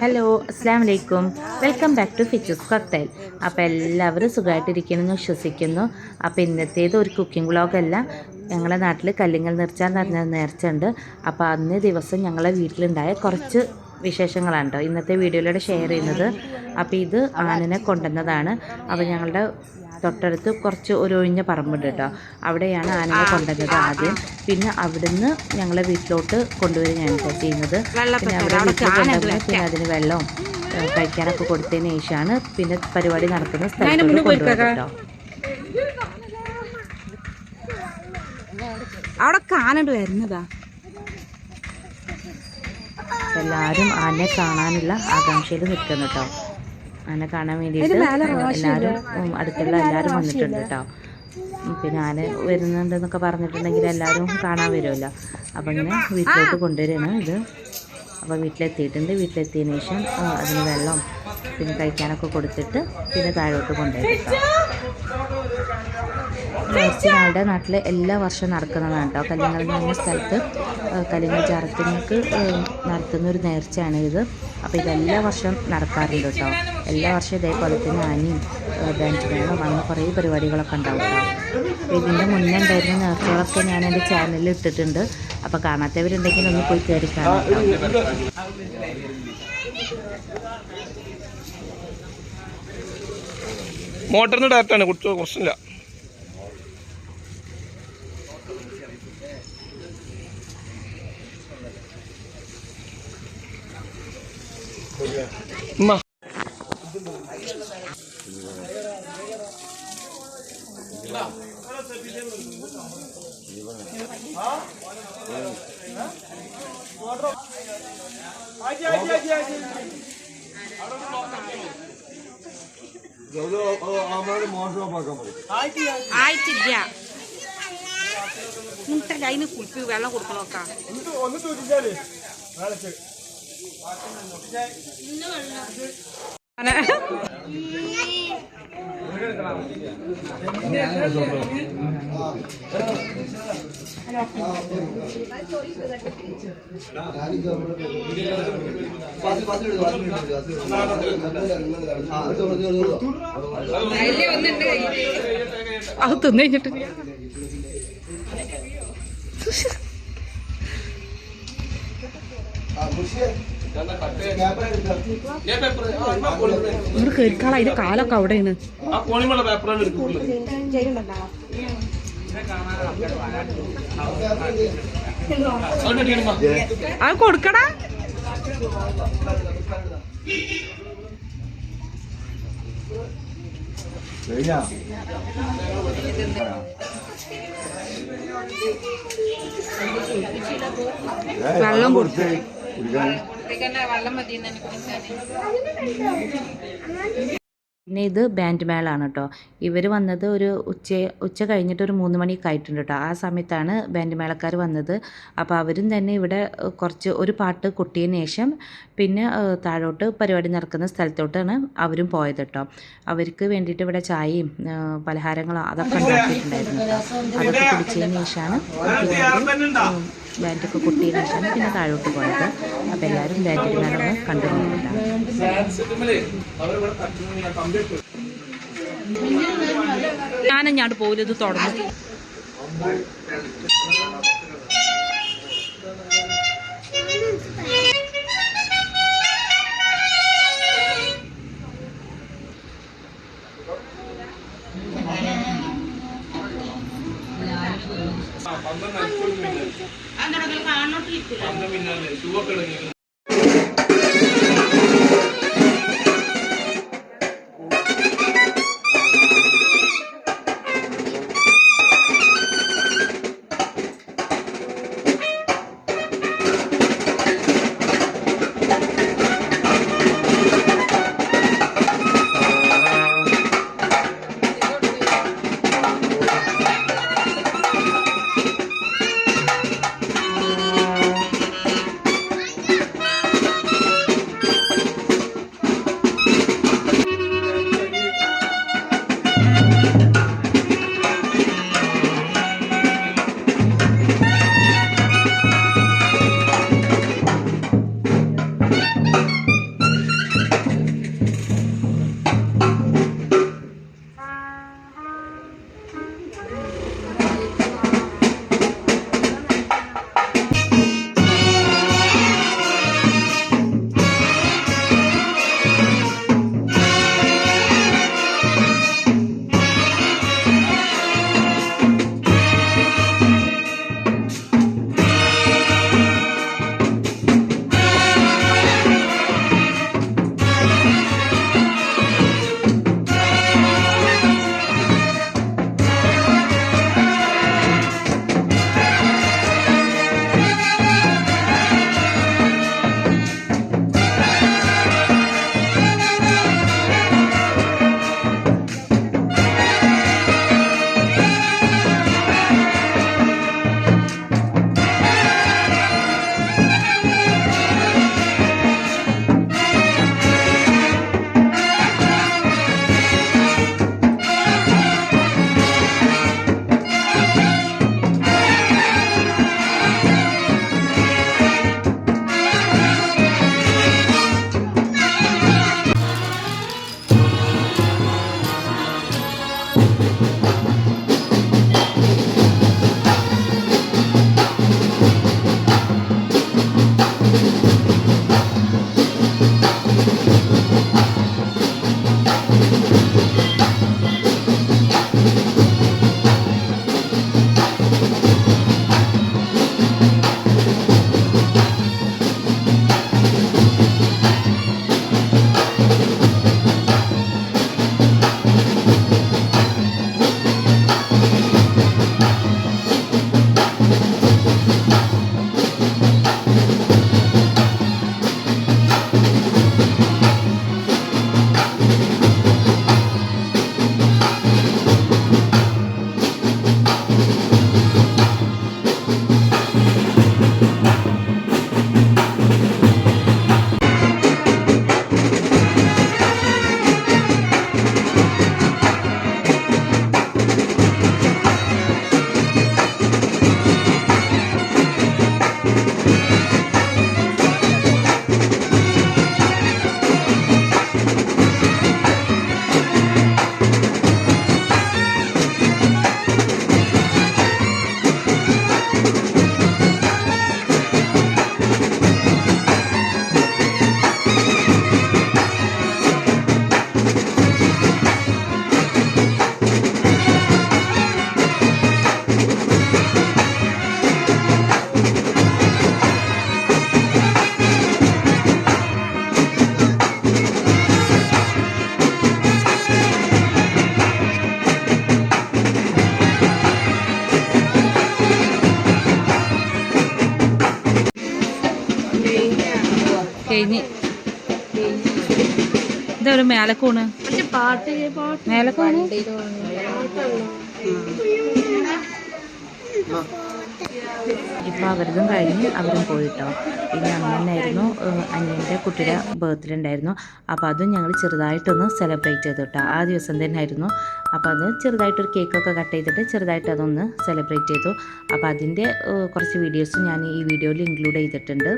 Hello അസ്സാം വലൈക്കും. Welcome back to ഫിച്ചസ് കോക്ടെയിൽ. അപ്പോൾ എല്ലാവരും സുഖമായിട്ടിരിക്കണമെന്ന് വിശ്വസിക്കുന്നു. അപ്പോൾ ഇന്നത്തേത് ഒരു കുക്കിംഗ് വ്ളോഗല്ല. ഞങ്ങളുടെ നാട്ടിൽ കല്ലിങ്ങൽ നേർച്ച എന്ന് പറഞ്ഞ നേർച്ച ഉണ്ട്. അപ്പോൾ അന്നേ ദിവസം ഞങ്ങളെ വീട്ടിലുണ്ടായ കുറച്ച് വിശേഷങ്ങളാണ് കേട്ടോ ഇന്നത്തെ വീഡിയോയിലൂടെ ഷെയർ ചെയ്യുന്നത്. അപ്പോൾ ഇത് ആനനെ കൊണ്ടുവന്നതാണ്. അപ്പോൾ ഞങ്ങളുടെ തൊട്ടടുത്ത് കുറച്ച് ഒരു ഒഴിഞ്ഞ പറമ്പുണ്ട് കേട്ടോ. അവിടെയാണ് ആനനെ കൊണ്ടുവന്നത് ആദ്യം. പിന്നെ അവിടുന്ന് ഞങ്ങളെ വീട്ടിലോട്ട് കൊണ്ടുവരികയാണ് ചെയ്യുന്നത്. പിന്നെ അവിടെ വീട്ടിൽ കൊണ്ടുവന്ന് പിന്നെ അതിന് വെള്ളവും കഴിക്കാനൊക്കെ കൊടുത്തതിന് ശേഷമാണ് പിന്നെ പരിപാടി നടക്കുന്ന സ്ഥലത്തോട്ട് കൊണ്ടുവരുന്നത് കേട്ടോ. അവിടെ കാണണ്ട് വരുന്നതാ. എല്ലാവരും ആനയെ കാണാനുള്ള ആകാംക്ഷയിൽ നിൽക്കുന്നു കേട്ടോ. ആന കാണാൻ വേണ്ടിയിട്ട് എല്ലാവരും അടുത്തുള്ള എല്ലാവരും വന്നിട്ടുണ്ട് കേട്ടോ. പിന്നെ ആന വരുന്നുണ്ടെന്നൊക്കെ പറഞ്ഞിട്ടുണ്ടെങ്കിൽ എല്ലാവരും കാണാൻ വരുമല്ലോ. അപ്പം ഇങ്ങനെ വീട്ടിലോട്ട് കൊണ്ടുവരികയാണ് ഇത്. അപ്പോൾ വീട്ടിലെത്തിയിട്ടുണ്ട്. വീട്ടിലെത്തിയതിന് ശേഷം അതിന് വെള്ളം പിന്നെ കഴിക്കാനൊക്കെ കൊടുത്തിട്ട് പിന്നെ താഴോട്ട് കൊണ്ടുവരും കേട്ടോ. നേർച്ച ഞങ്ങളുടെ നാട്ടിൽ എല്ലാ വർഷവും നടക്കുന്നതാണ് കേട്ടോ. കല്ലിങ്ങൽ എന്ന് പറഞ്ഞ സ്ഥലത്ത് കല്ലിങ്ങൽ ജാറത്തിനൊക്കെ നടത്തുന്ന ഒരു നേർച്ചയാണ് ഇത്. അപ്പോൾ ഇതെല്ലാ വർഷവും നടക്കാറുണ്ട് കേട്ടോ. എല്ലാ വർഷവും ഇതേപോലെ തന്നെ ആനയും ഡാൻസ് വേണം അങ്ങനെ കുറേ പരിപാടികളൊക്കെ ഉണ്ടാവും കേട്ടോ. അപ്പോൾ ഇതിൻ്റെ മുന്നേ ഉണ്ടായിരുന്ന നേർച്ചകളൊക്കെ ഞാൻ എൻ്റെ ചാനലിൽ ഇട്ടിട്ടുണ്ട്. അപ്പോൾ കാണാത്തവരുണ്ടെങ്കിൽ ഒന്ന് പോയി കയറി കാണാം. മോട്ടറിന് ഡയറക്റ്റാണ് പ്രശ്നമില്ല. ആയിട്ടില്ല. മുട്ടല്ല അതിന് കുളിപ്പി വെള്ളം കൊടുക്കണോക്കാ. അത് തിന്നു കഴിഞ്ഞിട്ട് ഇവിടെ കേൾക്കാള അതിന്റെ കാലൊക്കെ അവിടെയാണ്. അത് കൊടുക്കടാ. വെള്ളം കൊടുത്ത് വെള്ളം മതി. പിന്നെ ഇത് ബാൻഡ് മേളാണ് കേട്ടോ. ഇവർ വന്നത് ഒരു ഉച്ച കഴിഞ്ഞിട്ട് ഒരു 3 മണിയൊക്കെ ആയിട്ടുണ്ട് കേട്ടോ. ആ സമയത്താണ് ബാൻഡ് മേളക്കാർ വന്നത്. അപ്പോൾ അവരും തന്നെ ഇവിടെ ഒരു പാട്ട് കൊട്ടിയതിന് ശേഷം പിന്നെ താഴോട്ട് പരിപാടി നടക്കുന്ന സ്ഥലത്തോട്ടാണ് അവരും പോയത് കേട്ടോ. അവർക്ക് വേണ്ടിയിട്ട് ഇവിടെ ചായയും പലഹാരങ്ങളും അതൊക്കെ ഉണ്ടാക്കിയിട്ടുണ്ടായിരുന്നു കേട്ടോ. അതൊക്കെ കുടിച്ചതിന് ശേഷമാണ് ബാൻഡൊക്കെ കൊട്ടിയതിന് ശേഷമാണ് പിന്നെ താഴോട്ട് പോയത്. അപ്പോൾ എല്ലാവരും ബാൻഡ് മേളം കണ്ടുകൊണ്ടിട്ടുണ്ടാകും. ഞാനഞ്ഞാണ്ട് പോലും ഇത് തുടങ്ങി. കഴിഞ്ഞ് ഇതൊരു മേലക്കോണ് മേലക്കോണ് ഇപ്പോൾ അവരതും കഴിഞ്ഞ് അവരും പോയിട്ടോ. പിന്നെ അന്നന്നായിരുന്നു അനിയൻ്റെ കുട്ടിയുടെ ബർത്ത്ഡേ ഉണ്ടായിരുന്നു. അപ്പോൾ അതും ഞങ്ങൾ ചെറുതായിട്ടൊന്ന് സെലിബ്രേറ്റ് ചെയ്തു കേട്ടോ. ആ ദിവസം തന്നെ ആയിരുന്നു. അപ്പോൾ അത് ചെറുതായിട്ടൊരു കേക്കൊക്കെ കട്ട് ചെയ്തിട്ട് ചെറുതായിട്ട് അതൊന്ന് സെലിബ്രേറ്റ് ചെയ്തു. അപ്പോൾ അതിൻ്റെ കുറച്ച് വീഡിയോസ് ഞാൻ ഈ വീഡിയോയിൽ ഇൻക്ലൂഡ് ചെയ്തിട്ടുണ്ട്.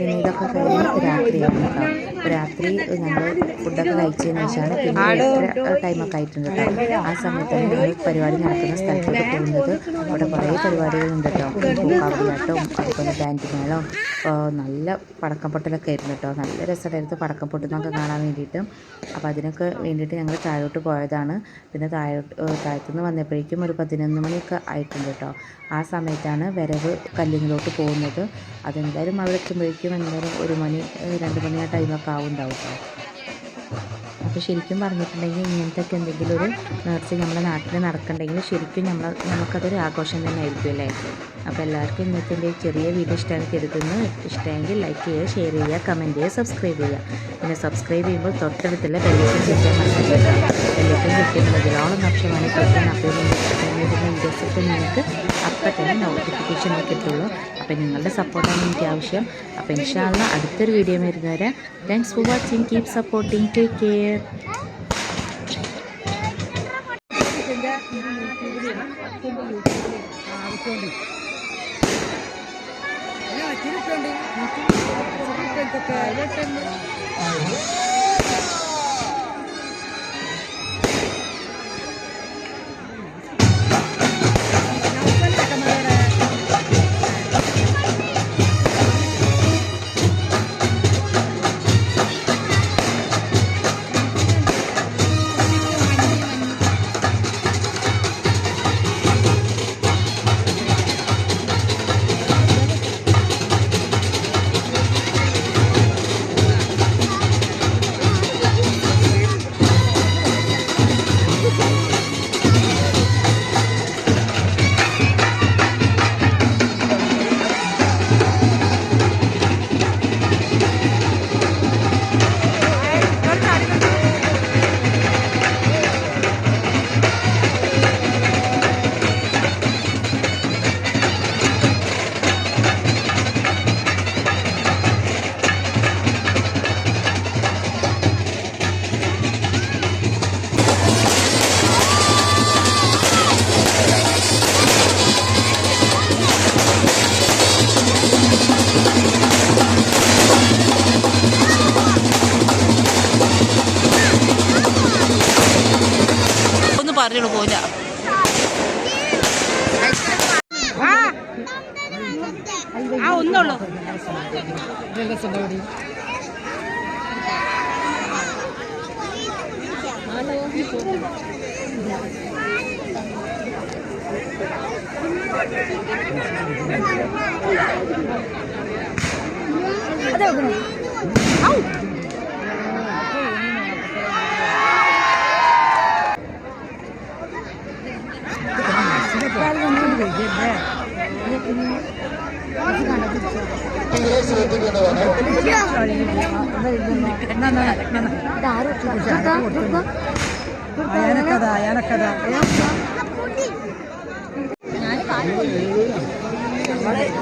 പിന്നെ ഇതൊക്കെ കഴിഞ്ഞ് രാത്രിയാണ് കേട്ടോ. രാത്രി ഞങ്ങൾ ഫുഡൊക്കെ കഴിച്ചതിന് ശേഷമാണ് പിന്നെ ടൈമൊക്കെ ആയിട്ടുണ്ട് കേട്ടോ. ആ സമയത്താണ് ഞങ്ങൾ പരിപാടി നടക്കുന്ന സ്ഥലത്തേക്ക് പോകുന്നത്. അവിടെ കുറേ പരിപാടികളുണ്ട് കേട്ടോ. പൂക്കാവിയാട്ടവും അതുപോലെ ബാൻഡ് മേളവും നല്ല പടക്കം പൊട്ടലൊക്കെ ആയിരുന്നു കേട്ടോ. നല്ല രസമായിരുന്നു പടക്കം പൊട്ടുന്നതൊക്കെ കാണാൻ വേണ്ടിയിട്ട്. അപ്പോൾ അതിനൊക്കെ വേണ്ടിയിട്ട് ഞങ്ങൾ താഴോട്ട് പോയതാണ്. പിന്നെ താഴത്തുനിന്ന് വന്നപ്പോഴേക്കും ഒരു 11 മണിയൊക്കെ ആയിട്ടുണ്ട് കേട്ടോ. ആ സമയത്താണ് വരവ് കല്ലിങ്ങിലോട്ട് പോകുന്നത്. അതെന്തായാലും അവിടെ എത്തുമ്പോഴേക്കും എന്തായാലും 1 മണി 2 മണി ആ ടൈമൊക്കെ ആവുന്നുണ്ടാവും കേട്ടോ. അപ്പോൾ ശരിക്കും പറഞ്ഞിട്ടുണ്ടെങ്കിൽ ഇങ്ങനത്തെ എന്തെങ്കിലും ഒരു നേർച്ച നമ്മുടെ നാട്ടിൽ നടക്കുന്നുണ്ടെങ്കിൽ ശരിക്കും നമുക്കതൊരു ആഘോഷം തന്നെ ആയിരിക്കും അല്ലേ. അപ്പോൾ എല്ലാവർക്കും ഇന്നത്തെ എൻ്റെ ചെറിയ വീഡിയോ ഇഷ്ടമാണ് കരുതുന്നു. ഇഷ്ടമെങ്കിൽ ലൈക്ക് ചെയ്യുക, ഷെയർ ചെയ്യുക, കമൻറ്റ് ചെയ്യുക, സബ്സ്ക്രൈബ് ചെയ്യുക. പിന്നെ സബ്സ്ക്രൈബ് ചെയ്യുമ്പോൾ തൊട്ടടുത്തുള്ള ബെല്ലൈക്കൺ ചെയ്യാൻ മറക്കരുത്. ബെല്ലൈക്കൺ കിട്ടുന്നതിൽ ഓളം ഓപ്ഷനാണ് കിട്ടാൻ. അപ്പോൾ വീഡിയോസൊക്കെ നിങ്ങൾക്ക് അപ്പം തന്നെ നോട്ടിഫിക്കേഷൻ കിട്ടുള്ളൂ. അപ്പോൾ നിങ്ങളുടെ സപ്പോർട്ടാണ് എനിക്ക് ആവശ്യം. അപ്പോൾ ഇൻഷാ അല്ലാ അടുത്തൊരു വീഡിയോ വരുന്നവരെ thanks for watching. Keep supporting. Take care. പറഞ്ഞോളൂ പോല ഒന്നുള്ളൂ.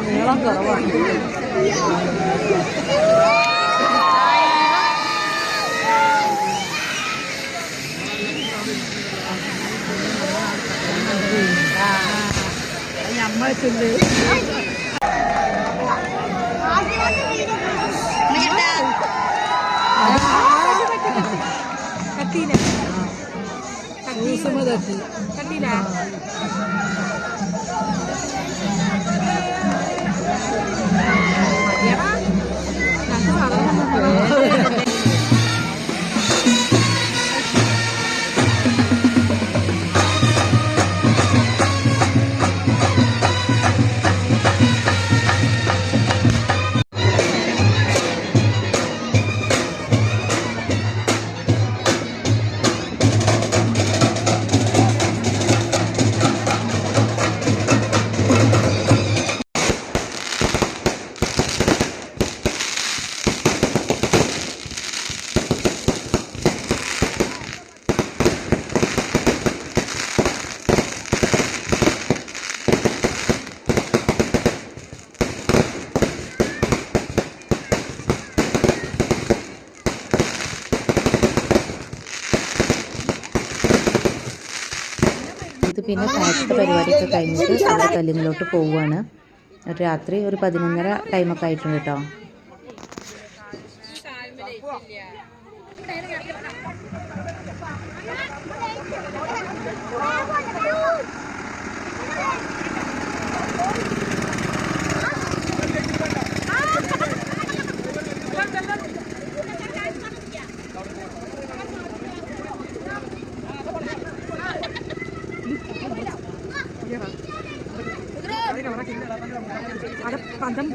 നീളം കുറവാണ്. ഞമ്മൾക്കുണ്ട് കണ്ടില്ല ഇത് പിന്നെ താഴത്തെ പരിപാടിയൊക്കെ കഴിഞ്ഞിട്ട് അവിടെ കല്ലിങ്ങിലോട്ട് പോവുകയാണ്. ഒരു രാത്രി ഒരു 11:30 ടൈമൊക്കെ ആയിട്ടുണ്ട് കേട്ടോ. പന്തം